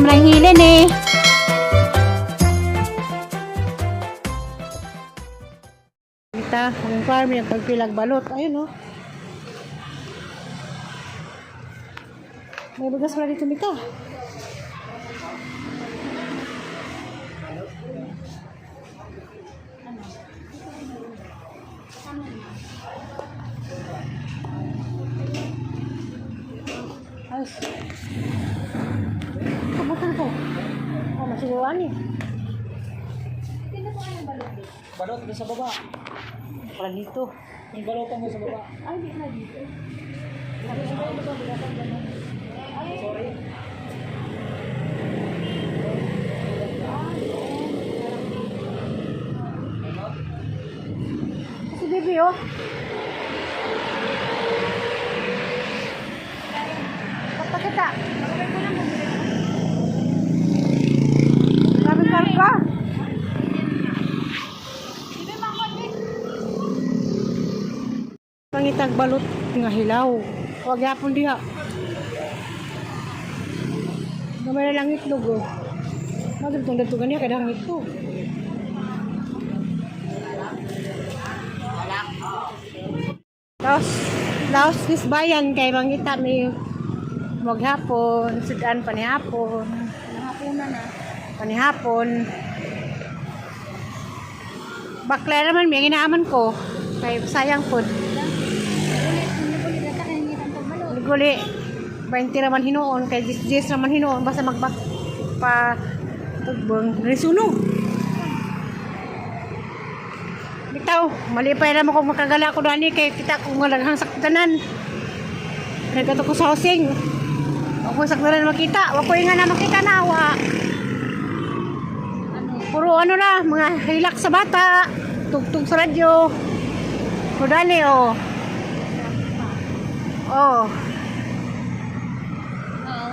lang hilin eh. Kita, ang farm yung pagpilag balot. Ayun oh. May bugas pala dito Mita. Ayos. Kamutan ko. Oh, masiguran eh. Balot sa baba. Pala dito. Yung balotan mo sa baba. Ay, di na dito. Sorry. Kasi baby oh. Kata kita. Kami karga. Pangitag balot nga hilaw. Huwag yapon diha. Gamay lang itlog oh. Magdutong-dutungan niya kadang ito. Laos nisbayan kay mangita may maghapon, sudan panihapon. Hapunan na. Panihapon. Bakla naman may ginaaman ko. Kay sayang po. Ulit na kayo ngitan pagbalot. Guli. 20 naman hinoon. Kay 10 naman hinoon. Basta magbak pa tugbong. Risuno. Bitaw. Malipay naman kung makagala ko doon. Kaya kita kung malaghang saktanan. Kaya kato ko sa housing. Ako saktanan makita. Wako yung nga na makita na. Puro ano na. Mga hilak sa bata. Tugtog sa radyo. Kudali oh. Oh. Oo.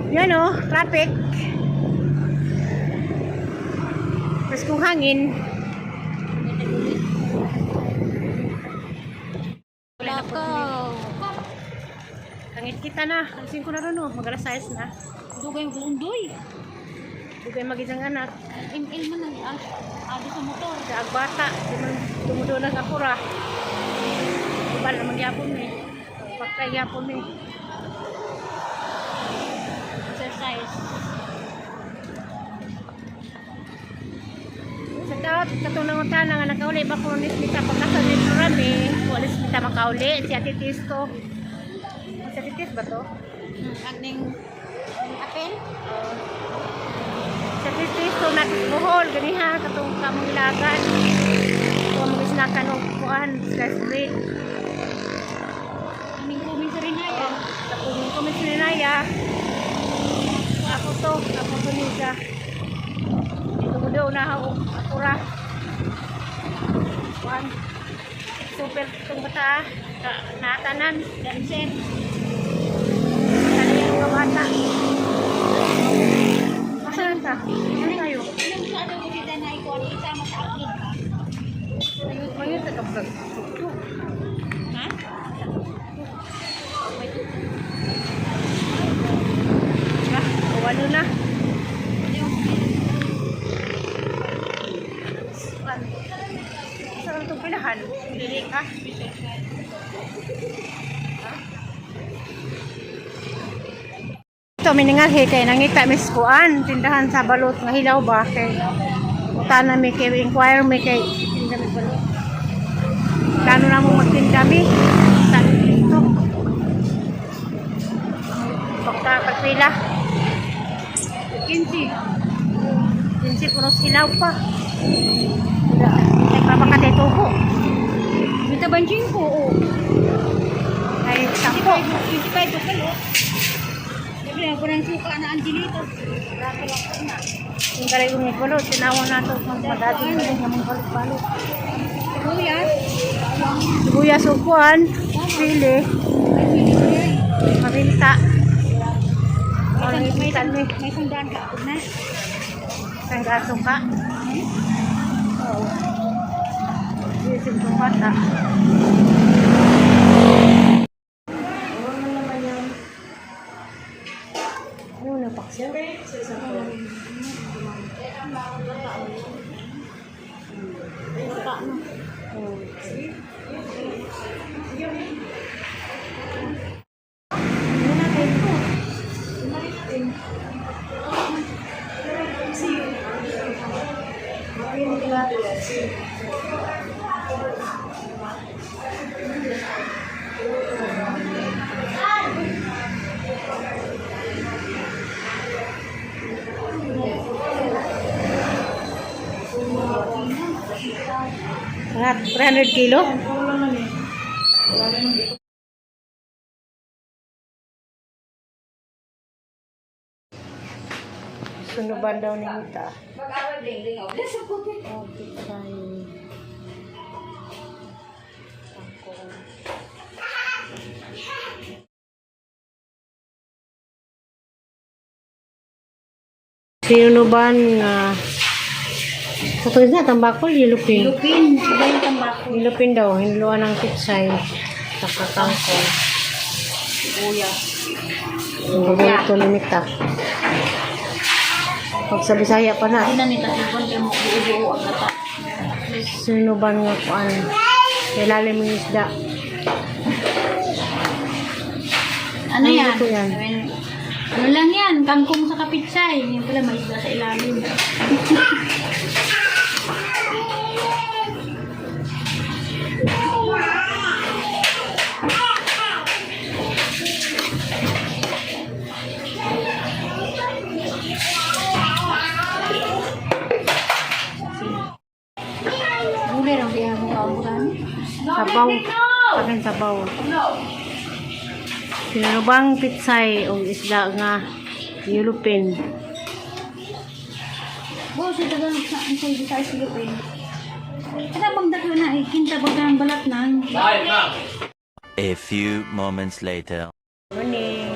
Yan oh, traffic. Mas kung hangin. Lakaw. Kangit kita na. Alisin ko na rin oh. Mag-alas 6 na. Dugay yung bundoy. Dugay mag-isang anak. ML man ang adi sa motor. Sa agbata. Tumudo na sa pura. Diba na magyapon eh. Pagkagyapon eh. Exercise. Sa taot, katunang-utan nga nakauli ba kung nismita pagkasa nito rami. Kung nismita makauli. Si Ate Tis to. Si Ate Tis ba to? Agning apel. Sa Tis to natin buhol. Ganiha. Katong kamong ilagan. Kung mga isnakan o kuhan. Sky street. Aming kumin sa Rinaya. Tapos kung may sininaya. Ako to. Ako to niya. Tumudo na ako. Akura. Kuhan. Super itong bata. Naatanan. Dansen. Kaya yung mga bata. Masalan ka? Ano tayo? Anong sa ano ko kita na ikuha isama sa akin? Mayroon sa kabag. Ha? Ano na? Saan itong pilahan? Pili ka? Ito, miningahe kay nangita miskuan. Tindahan sa balot nga hilaw ba? Kay utana may kay inquire may kay tinda may balot. Kano na mo magtinda mi? Saan ito? Pagpila. 15. 15 puno silaw pa. Ay papakatay tuko. Mita banjing ko. Oo. Ay sampo. 25 ko kayo. Sabi na ko nang suka na Angelito. Laki-laki na. Yung galay kong balot, tinawag na ito magmadati mo yung namang balot-balot. Sibuyas. Sibuyas upuan, pili, mabinta. May sandaan ka. Na. Isang gasong ka. Oo. Isip kong bata. 300 kilo? Sunuban daw ni Mita. Mag-awal bling-bling. Oh, bless ako. Oh, pitsay. Kangkong. Sinunuban nga sa tuwid na tambakol, yelupin. Lupin. Iba yung tambako. Yelupin daw, hinluan ng pitsay. Saka kangkong. Kuya. Ang paborito ni Mita. Pag sa Bisaya pa na. Hindi na nita. Ibon kayo mo buo-buo ang kata. Sinunuban nga kuan. Ilalim ng isda. Ano Ano yan? ito yan? Ano lang yan? Kangkong sa kapitsay. Yung pala may isda sa ilalim. Buli lang kaya mo kauran. Sabaw. Akin sabaw. Sinunubang pitsay o isda nga yelupin. Bo, siya tagang sa hindi tayo silupin. Kada bang dako na ikinta bang ang balat na. A few moments later. Morning.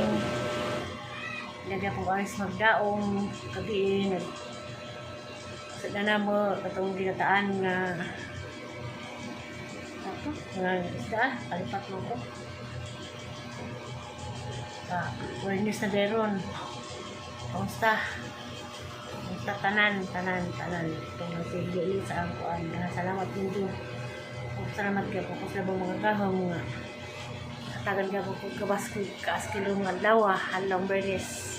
Lagyan ko alis magdaong gabi. Sa na mo katong ginataan nga ako nga isda alipat mo ko. Awareness na deron. Kamusta? Kamusta tanan. Itong nasigili sa angkuan. Salamat din. Salamat kayo po sa mga gahong nga. Katagan ka po kung kaaskilong nga dawa. Halang bernes.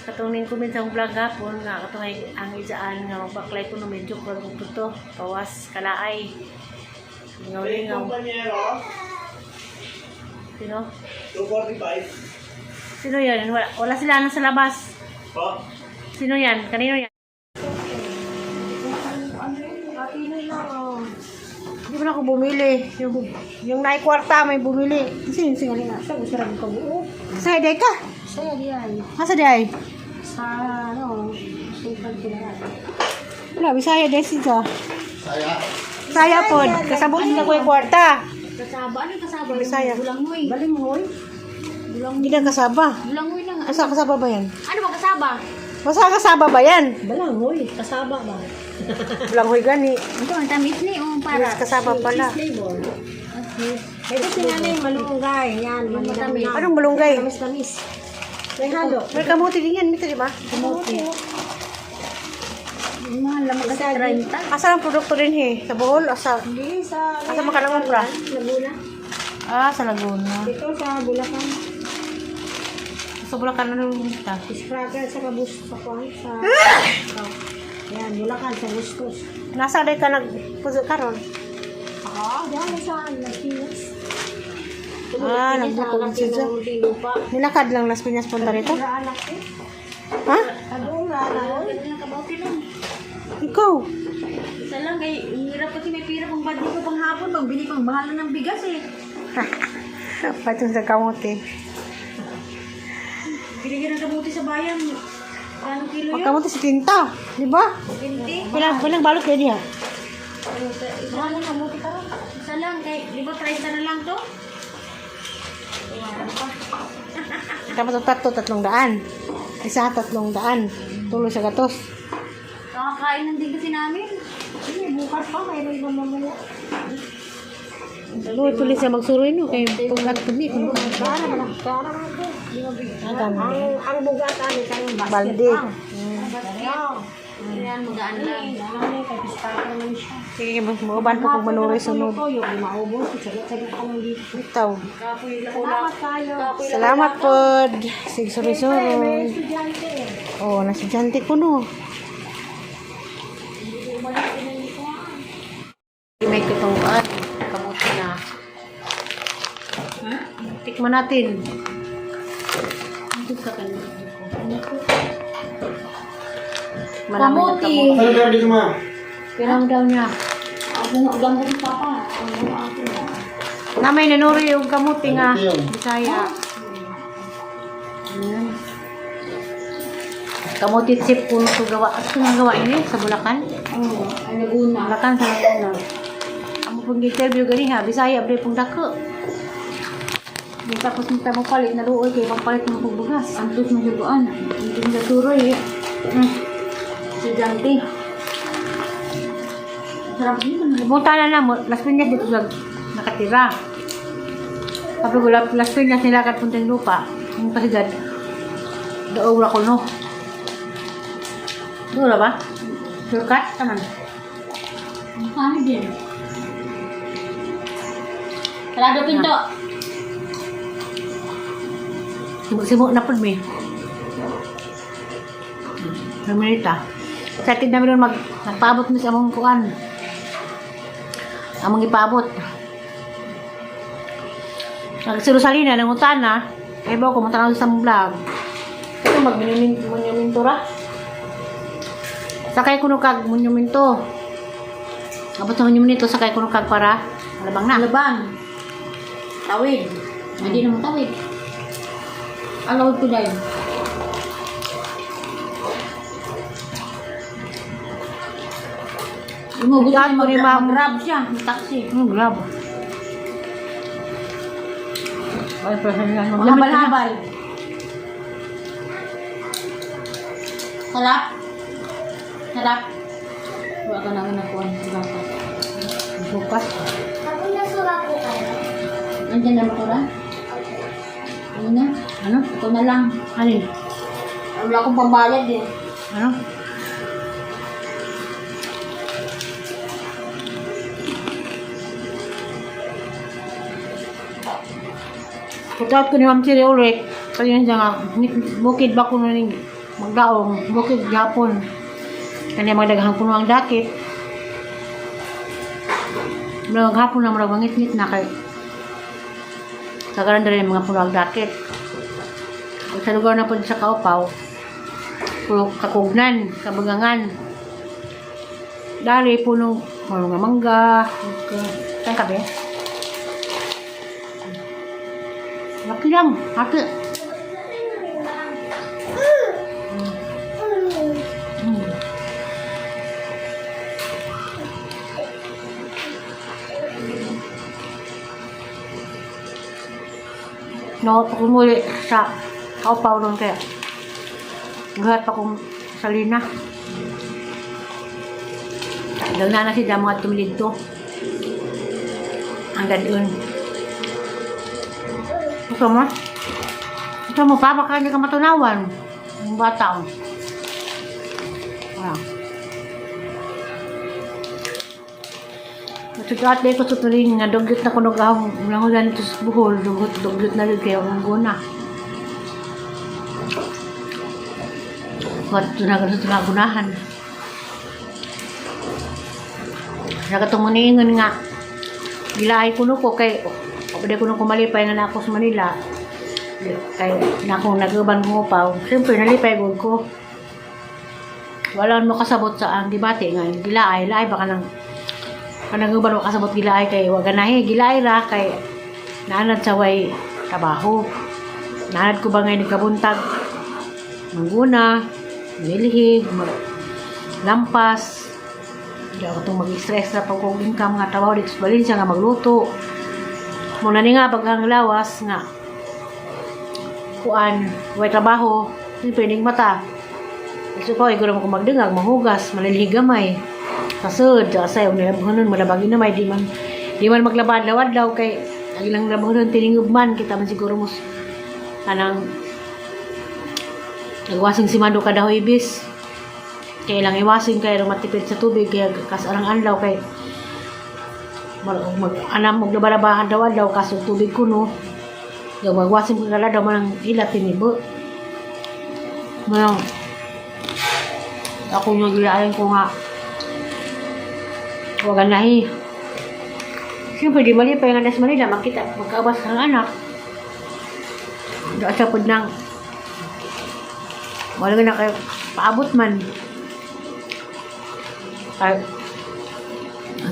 Katong ko minsan vlog hapon nga katong ang ijaan nga magbaklay ko no medyo kung tuto. Pawas kalaay. Lingaw-lingaw. Sino? 245. Sino yan? Wala sila sa labas. Po? Sino yan? Kanino yan? Hindi mo na ako bumili. Yung naikwarta may bumili. Kasi yung singali nga. Siya gusto rin ko buo. Sa day ka? Saya diyan. Sa day? Sa ano, sipag kinahan. Wala, Bisaya day siya. Saya. Saya po. Kasabot sila ko yung kwarta. Kasaba, ano yung kasaba? Bisaya. Bulangoy. Balingoy. Hindi na kasaba. Bulangoy lang. Basta kasaba ba yan? Ano ba kasaba? Basta kasaba ba yan? Balangoy. Kasaba ba? Langhoy gani. Ito, ang tamis ni. Para. Yes, kasaba pala. Flavor. Ito sinanay malunggay. Yan, matamis. Anong malunggay? Tamis. May halo. May kamuti din yan. Mito, di ba? Kamote. Mahal lang kasi 30. Asa ang produkto din he? Sa Bohol? Asa? Hindi sa Asa makalangon pra? Laguna. Sa Laguna. Ito sa Bulacan. Sa Bulacan na nung kita. Scraggle sa kabus sa kwan. Sa... Yan, Bulacan sa Bustos. Nasa day ka nagpuso karon? Diyan sa Pinas. Nagbukod siya. Lupa. Ninakad lang Las Piñas punta rito? Anak eh. Ha? Kadura na. Nakabote lang. Ikaw? Isa lang kay hirap kasi may pira pang badi ko pang hapon. Pagbili pang bahala ng bigas eh. Patong sa kamuti. Binigyan ng kamote sa bayan. Anong kilo Pag yun? kamuti si Tinta. Di ba? 20. Bilang balot kayo diha. Isa lang kamote ka ron. Isa lang kay, di ba 30 na lang to? Tapos ang tatlong daan. Isa 300. Tuloy sa gatos. Nakakain ng din kasi namin. Hindi, bukas pa. Mayroon ba mamaya? Luwi tuloy siya magsuroy no. Kaya pagkat pagni. Para ba lang? Para ba lang? Ang bugatan ni kayo basket Balde. lang. Ayan, magaan lang. Dami, kay pistacho naman siya. Sige, mag-uban po kung manuroy sunod. Ito, yung maubos. Sagot-sagot ka lang dito. Bitaw. Salamat tayo. Salamat po. Sige, suroy-suroy. Estudyante eh. Oh, nasudyante ko no. May kitong kamuti na. Tikman natin. Kamuti. Ano ka dito, ma'am? Kailangan daw niya. Ako nga gamot ni Papa. Ang mga ako. Na may nanuri yung kamuti nga. Bisaya. Ayan. Kamuti sip kung ito gawa. At ito nga gawa ini sa Bulacan. Oo. Ay Laguna. Bulacan sa Laguna. Amo pong interview gani ha. Bisaya abri pong dako. Di tapos nita mo palit na luoy kay pampalit mo pong bugas. Antos mo jagoan. Antos mo turoy eh. Si Dante. Sarap din. Pumunta na mo. Las Piñas dito lang nakatira. Kapag wala Las Piñas nilakad puntang lupa. Yung pasigad. Daog ko no. Dura ba? Shortcut? Taman. Ang kami din. Sarado pinto. Sibuk-sibuk na po mi. Naminita. Sa atin namin nun nagpaabot mo sa among kuan. Among ipaabot. Si Rosalina, nangutan na. Eh ba, kumunta na sa mong vlog. Ito, mag-monuminto ra. Sakay ko nung kag monuminto. Abot sa monuminto, sakay ko nung kag para. Alabang na. Alabang. Tawid. Hindi naman tawid. Alawid ko na yun. Umugot Saan mo ni Ma'am? mag-grab siya. Taxi. Grab. Ay, pasahan mo. Habal-habal. Sarap. Sarap. Wala ka naman nakuha. Bukas. Nandiyan na makura? Ano na? Ano? Ito na lang. Alin? Wala akong pambayad eh. Ano? Pagkat ko ni Ma'am Siri ulit, kaya niya nga, bukid ba ko na ning magdaong, bukid gapon. Kanya magdaghang puno ang dakit. Maghapon na maragangit-ngit na kay kagaran rin mga puno ang dakit. Sa lugar na po sa Kaupaw, puro kakugnan, kabagangan. Dari puno, mga mangga, saan ka ba? Laki lang, hati. No, ako muli sa Kaupaw doon kaya. Lahat pa kong salina. Dagna na si Damo at tumilid to. Ang dadun. Ito mo? Ito mo pa, baka hindi ka matunawan. Ang bata. Ah. Matutuat ba ko tutuloy nga dugyot na kunog ahong ulang-ulan ito sa buhol. Dugyot na rin kayo ang guna. Huwag ito na ganun sa gunahan. Nakatong maniingon nga. Gilaay ko ko kay pwede ko nung kumalipay na ako sa Manila. Kay na akong nag-uban ko pa. Siyempre nalipay ko. Wala mo kasabot sa ang dibati nga. Gilaay baka nang nag-uban mo kasabot gilaay kay wag ganahe. Gilaay ra kay naanad sa way trabaho. Naanad ko ba ngayon nagkabuntag. Mangguna, milihig, lampas. Hindi ako itong mag-stress na pag kong income nga trabaho dito sa Valencia nga magluto. Muna ni nga bagang lawas nga kuan, way trabaho, hindi pwedeng mata. Gusto ko, iguro mo kung magdingag, mahugas, malilihi gamay. Kasud, asay, nilabuhanon, malabagin na may, di man maglabad-lawad daw kay nagilang labuhanon, tiningub man, kita man siguro mo anang nagwasing si Mando kada ibis. Kaya lang iwasing kaya matipid sa tubig, kaya kasarang anlaw kay anam maglabalabahan daw kaso tubig kuno. Gawagwasin ko kala daw man ilat tinibo. Manang ako yung gilayan ko nga wagan nahi. Siyempre di mali pa yung anas Manila makita magkaabas ng anak. Doon sa pod nang wala na kayo paabot man. Ay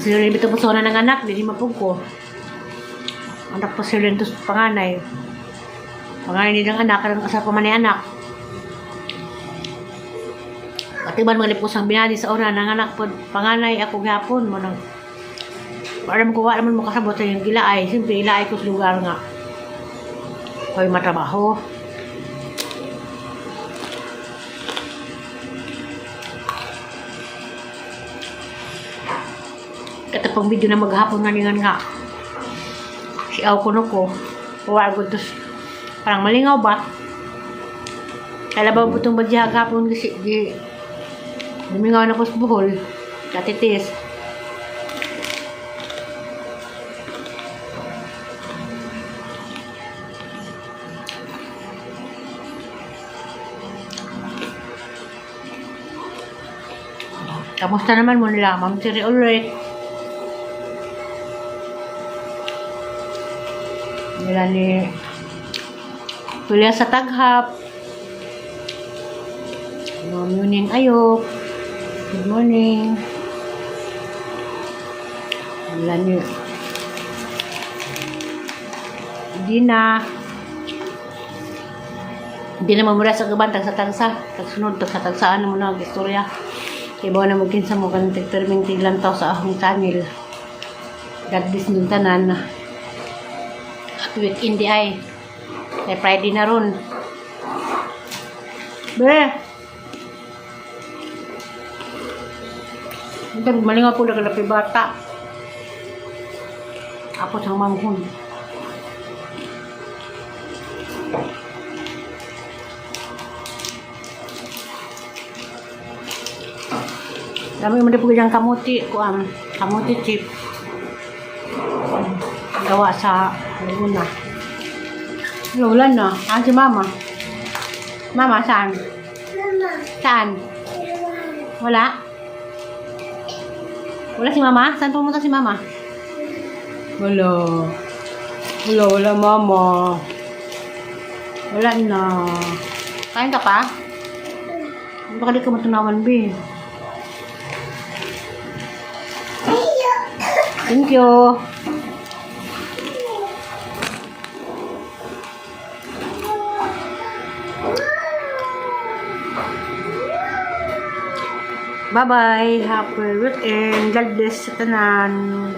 Kasi rin ito po sa ng anak, di mapug ko. Anak po sila ito panganay. Panganay nilang anak, karang kasal pa man ni anak. Katiban mga lipusang binadi sa una ng anak po, panganay ako gapon mo nang para mo kuha naman mo kasabot sa yung gilaay. Siyempre, ilaay ko sa lugar nga. Hoy, matrabaho. Ito pang video na maghapon nga ningan nga. Si Aw kuno ko. Kuha ko dos. Parang malingaw ba? Kaya ba butong badya hapon kasi di lumingaw na ko sa buhol. Katitis. Kamusta naman mo nila? Ma'am Siri Ulrich. Nila ni Tulia sa Taghap. Ma'am Yuning Ayok. Good morning. Nila ni Dina. Hindi na mamura sa gaban, tagsa-tagsa. Tagsunod, tagsa-tagsaan na mo na istorya. Ibaw na magkin sa mga nagterming tiglang tao sa ahong channel. God bless nung tanan. At with in the eye. Kaya Friday na ron. Be! Ito, malingaw po na kalapi bata. Ako sang manghon. Dami mo na po yung kamuti ko kamuti chip. Gawa sa Laguna. Wala na. Ah, si Mama. Mama, saan? Saan? Wala? Wala si Mama? Saan pumunta si Mama? Wala. Wala, Mama. Wala na. Kain ka pa? Baka di ka matunawan, B. Thank you. Bye-bye. Happy weekend. God bless sa tanan.